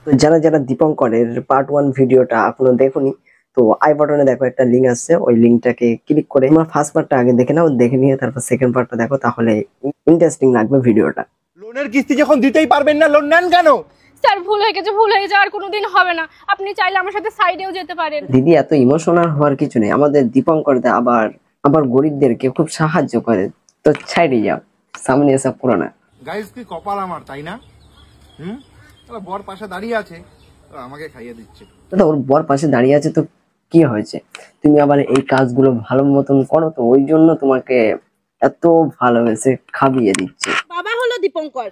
তো যারা যারা দীপঙ্করের পার্ট 1 ভিডিওটা এখনো দেখোনি, তো আই বাটনে দেখো একটা লিঙ্ক আসছে, ওই লিঙ্কটাকে ক্লিক করে তোমরা ফার্স্ট পার্টটা আগে দেখে নাও, দেখে নিয়ে তারপর সেকেন্ড পার্টটা দেখো, তাহলে ইন্টারেস্টিং লাগবে ভিডিওটা। লোনের কিস্তি যখন দিতেই পারবেন না, লোন নেন কেন? স্যার ভুল হয়ে গেছে, ভুল হয়ে যাওয়ার কোনোদিন হবে না। আপনি চাইলে আমার সাথে সাইডেও যেতে পারেন। দিদি এত ইমোশনাল হওয়ার কিছু নেই, আমাদের দীপঙ্কর দা আবার আবার গরিবদেরকে খুব সাহায্য করে, তো ছাইড়ে যাও, সামনে এসব করো না। গাইস কি কপাল আমার, তাই না? বর পাশে দাঁড়িয়ে আছে, আমাকে খাইয়ে দিচ্ছে। দাদা ওর বর পাশে দাঁড়িয়ে আছে তো কি হয়েছে, তুমি আবার এই কাজগুলো ভালো মতন করো, তো ওই জন্য তোমাকে এত ভালোবেসে খাইয়ে দিচ্ছে। বাবা হলো দীপঙ্কর।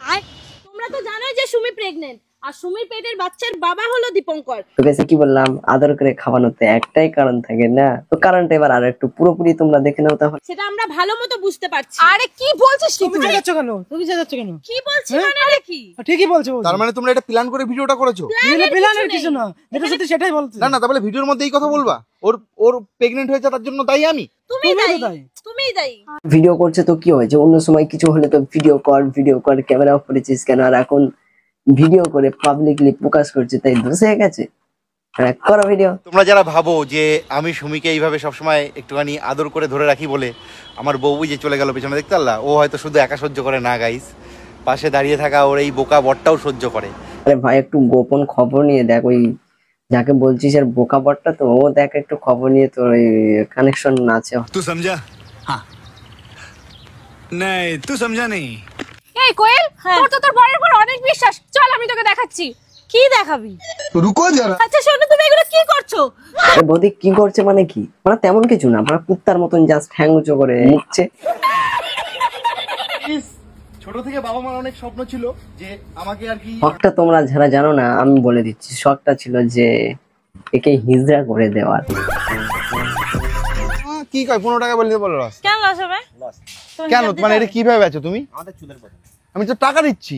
তোমরা তো জানোই যে সুমি প্রেগন্যান্ট, আর সুমির পেটের বাচ্চার বাবা হলো দীপঙ্কর। তোকে কি বললাম, আদর করে খাওয়ানোতে একটাই কারণ থাকে না, তো কারণটা এবার আর একটু পুরোপুরি তোমরা দেখে নাও তাহলে। সেটা আমরা ভালো মতো বুঝতে পারছি। আরে কি বলছিস তুমি যাচ্ছ কেন? তুমি যাচ্ছ কেন? কি বলছিস মানে? আরে কি ঠিকই বলছো। তার মানে তোমরা এটা প্ল্যান করে ভিডিওটা করেছো? প্ল্যানের কিছু না, যেটা সত্যি সেটাই বলছি। না না, তাহলে ভিডিওর মধ্যে এই কথা বলবা? ওর প্রেগন্যান্ট হয়েছে তার জন্য দায়ী আমি? তুমিই দায়ী। ভিডিও করছে তো কি হয়েছে, অন্য সময় কিছু হলে তো ভিডিও কর ক্যামেরা অফ করেছিস কেন, আর এখন ভিডিও করে পাবলিকলি প্রকাশ করছে, তাই দোষ হয়ে গেছে? করো ভিডিও। তোমরা যারা ভাবো যে আমি সুমিকে এইভাবে সবসময় একটুখানি আদর করে ধরে রাখি বলে আমার বউ যে চলে গেল পেছনে, দেখতে পারলা? ও হয়তো শুধু একা সহ্য করে না গাইস, পাশে দাঁড়িয়ে থাকা ওর এই বোকা বরটাও সহ্য করে। আরে ভাই একটু গোপন খবর নিয়ে দেখ, ওই যাকে বলছিস এর বোকা বরটা, তো ও দেখ একটু খবর নিয়ে তোর ওই কানেকশন আছে। তুই সমঝা? হ্যাঁ নাই তুই সমঝা নেই। এই কোয়েল, তোর তো তোর বরের উপর অনেক বিশ্বাস, চল আমি তোকে দেখাচ্ছি। কি দেখাবি? রুকো যারা। আচ্ছা শোনো, তুমি এগুলো কি করছো? আরে বৌদি কি করছে মানে কি, মানে তেমন কিছু না, মানে কুত্তার মতন জাস্ট হ্যাং উঁচু করে নিচ্ছে। ছোট থেকে বাবা মার অনেক স্বপ্ন ছিল যে আমাকে আর কি, শখটা তোমরা যারা জানো না আমি বলে দিচ্ছি, শখটা ছিল যে একে হিজড়া করে দেওয়ার। কি কয় 15 টাকা বলে বলো লস? কেন লস হবে? কেন মানে এটা কিভাবে বেচো তুমি? আমাদের চুলের কথা, আমি তো টাকা দিচ্ছি,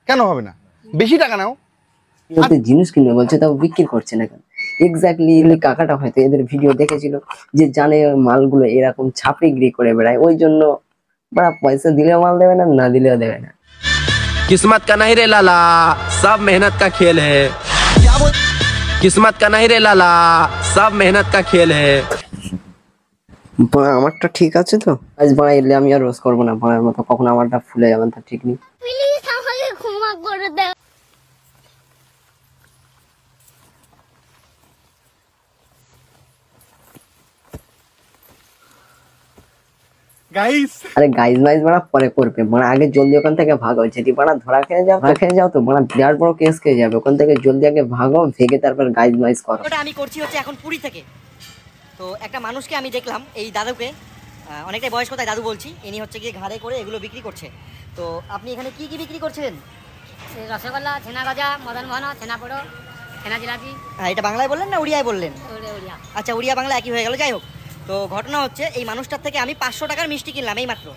কেন হবে না? বেশি টাকা নাও। জিনিস কিনে বলছে তাও বিক্রি করছে না কেন? এক্স্যাক্টলি কাকাটা হয়তো এদের ভিডিও দেখেছিল, যে জানে মালগুলো এরকম ছাপড়িগিরি করে বেড়ায়, ওই জন্য বড় পয়সা দিলেও মাল দেবে না, না দিলেও দেবে না। किस्मत का नहीं रे लाला, सब मेहनत का खेल है। किस्मत का नहीं रे लाला, सब मेहनत का खेल है। আমারটা ঠিক আছে তো, আজ বড় এলে আমি আর রোজ করবো না বড়ার মতো, কখন আমারটা ফুলে যাবে তা ঠিক নেই। প্লিজ আমাকে ক্ষমা করে দাও। গাইস আরে গাইজ মাইজ বড়া পরে করবে, মানে আগে জলদি ওখান থেকে ভাগো, যদি বড়া ধরা খেয়ে যাও তো বড়া বিরাট বড় কেস খেয়ে যাবে, ওখান থেকে জলদি আগে ভাগো, ভেগে তারপর গাইজ মাইজ করো। ওটা আমি করছি হচ্ছে এখন পুরী থেকে। তো একটা মানুষকে আমি দেখলাম, এই দাদুকে, অনেকটাই বয়স্ক তাই দাদু বলছি, ইনি হচ্ছে গিয়ে ঘাড়ে করে এগুলো বিক্রি করছে। তো আপনি এখানে কি কি বিক্রি করছেন? রসগোল্লা, ছানা গজা, মদন মোহন, ছানা পোড়ো, ছানা জিলাপি। হ্যাঁ, এটা বাংলায় বললেন না উড়িয়ায় বললেন? উড়িয়া। আচ্ছা, উড়িয়া বাংলা একই হয়ে গেল। যাই হোক, তো ঘটনা হচ্ছে এই মানুষটার থেকে আমি 500 টাকার মিষ্টি কিনলাম, এই মাত্র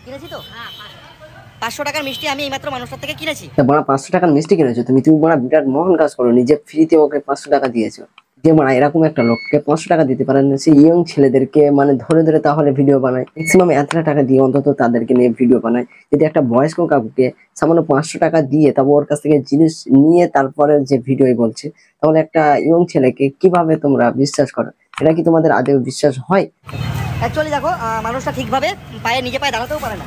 কিনেছি। তো 500 টাকার মিষ্টি আমি এইমাত্র মানুষটার থেকে কিনেছি। বড়া 500 টাকার মিষ্টি কিনেছো তুমি বড়া বিরাট মহান কাজ করো, নিজে ফ্রিতে ওকে 500 টাকা দিয়েছো। যে মানে এরকম একটা লোককে 500 টাকা দিতে পারেন না, সেই ইয়ং ছেলেদেরকে মানে ধরে ধরে তাহলে ভিডিও বানায়, ম্যাক্সিমাম এতটা টাকা দিয়ে অন্তত তাদেরকে নিয়ে ভিডিও বানায়। যদি একটা বয়স্ক কাকুকে সামান্য 500 টাকা দিয়ে তবে ওর কাছ থেকে জিনিস নিয়ে তারপরে যে ভিডিও বলছে, তাহলে একটা ইয়ং ছেলেকে কিভাবে তোমরা বিশ্বাস করো? এটা কি তোমাদের আদৌ বিশ্বাস হয়? অ্যাকচুয়ালি দেখো, মানুষটা ঠিকভাবে নিজে পায়ে দাঁড়াতেও পারে না,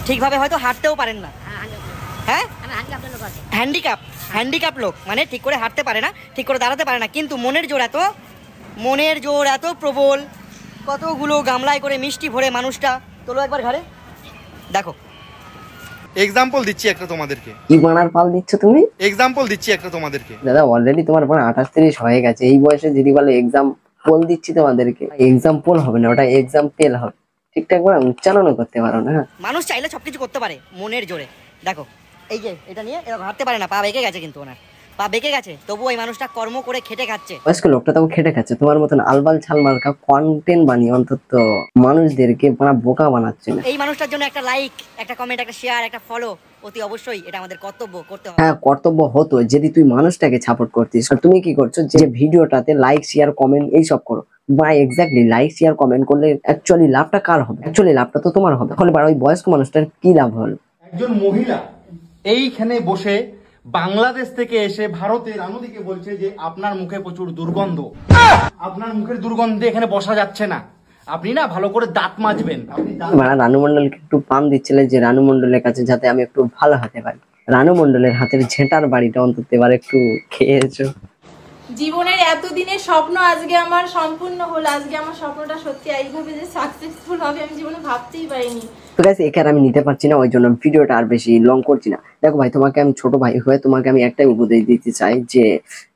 ঠিকভাবে হয়তো হাঁটতেও পারেন না। হ্যাঁ, হ্যান্ডিক্যাপ লোক, মানে ঠিক করে হাঁটতে পারে না, ঠিক করে দাঁড়াতে পারে না, কিন্তু মনের জোর এত প্রবল, কতগুলো গামলায় করে মিষ্টি ভরে মানুষটা তোলো একবার ঘাড়ে। দেখো, এক্সাম্পল দিচ্ছি একটা তোমাদেরকে। কি বানার পাল দিচ্ছ তুমি? এক্সাম্পল দিচ্ছি একটা তোমাদেরকে। দাদা অলরেডি তোমার 28-30 হয়ে গেছে, এই বয়সে যদি বলে এক্সাম্পল দিচ্ছি তোমাদেরকে, এক্সাম্পল হবে না, ওটা এক্সাম্পল হবে। ঠিকঠাক করে উচ্চারণও করতে পারো না। মানুষ চাইলে সবকিছু করতে পারে মনের জোরে। দেখো, এই যে এটা নিয়ে এরকম হাঁটতে পারে না, পা বেঁকে গেছে, কিন্তু ওনার পা বেঁকে গেছে, তবুও এই মানুষটা কর্ম করে খেটে খাচ্ছে। বয়স্ক লোকটা তাও খেটে খাচ্ছে, তোমার মতন আলবাল ছালমালকা কন্টেন্ট বানিয়ে অন্তত মানুষদেরকে বোকা বানাচ্ছে না। এই মানুষটার জন্য একটা লাইক, একটা কমেন্ট, একটা শেয়ার, একটা ফলো অতি অবশ্যই এটা আমাদের কর্তব্য করতে হবে। হ্যাঁ, কর্তব্য হতো যদি তুই মানুষটাকে সাপোর্ট করতিস। আর তুমি কি করছো, যে ভিডিওটাতে লাইক শেয়ার কমেন্ট এইসব করো, বা এক্স্যাক্টলি লাইক শেয়ার কমেন্ট করলে অ্যাকচুয়ালি লাভটা কার হবে? অ্যাকচুয়ালি লাভটা তো তোমার হবে। তাহলে ওই বয়স্ক মানুষটার কি লাভ হলো? একজন মহিলা এইখানে বসে বাংলাদেশ থেকে এসে ভারতে রানুদিকে বলছে যে আপনার মুখে প্রচুর দুর্গন্ধ, আপনার মুখের দুর্গন্ধে এখানে বসা যাচ্ছে না, আপনি না ভালো করে দাঁত মাজবেন। আপনি মানে রানু মন্ডলকে একটু পাম দিচ্ছিলে যে রানু মন্ডলের কাছে যাতে আমি একটু ভালো হতে পারি। রানু মন্ডলের হাতের ঝেঁটার বাড়িটা অন্তত এবার একটু খেয়েছো। জীবনের এতদিনের স্বপ্ন আজকে আমার সম্পূর্ণ হলো। আজকে আমার স্বপ্নটা সত্যি এইভাবে যে সাকসেসফুল হবে আমি জীবনে ভাবতেই পারিনি। তো গাইস একে আর আমি নিতে পারছি না, ওই জন্য ভিডিওটা আর বেশি লং করছি না। দেখো ভাই, তোমাকে আমি ছোট ভাই হয়ে তোমাকে আমি একটাই উপদেশ দিতে চাই যে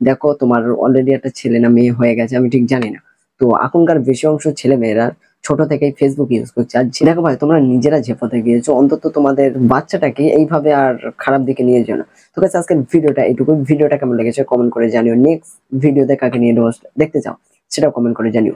দেখো তোমার অলরেডি একটা ছেলে না মেয়ে হয়ে গেছে আমি ঠিক জানি না, তো এখনকার বেশি অংশ ছেলে মেয়েরা ছোট থেকেই ফেসবুক ইউজ করছে। আর দেখো ভাই, তোমরা নিজেরা যে পথে গিয়েছো অন্তত তোমাদের বাচ্চাটাকে এইভাবে আর খারাপ দিকে নিয়ে যেও না। তো গাইস আজকের ভিডিওটা এইটুকু। ভিডিওটা কেমন লেগেছে কমেন্ট করে জানিও। নেক্সট ভিডিওতে কাকে নিয়ে দেখতে চাও সেটাও কমেন্ট করে জানিও।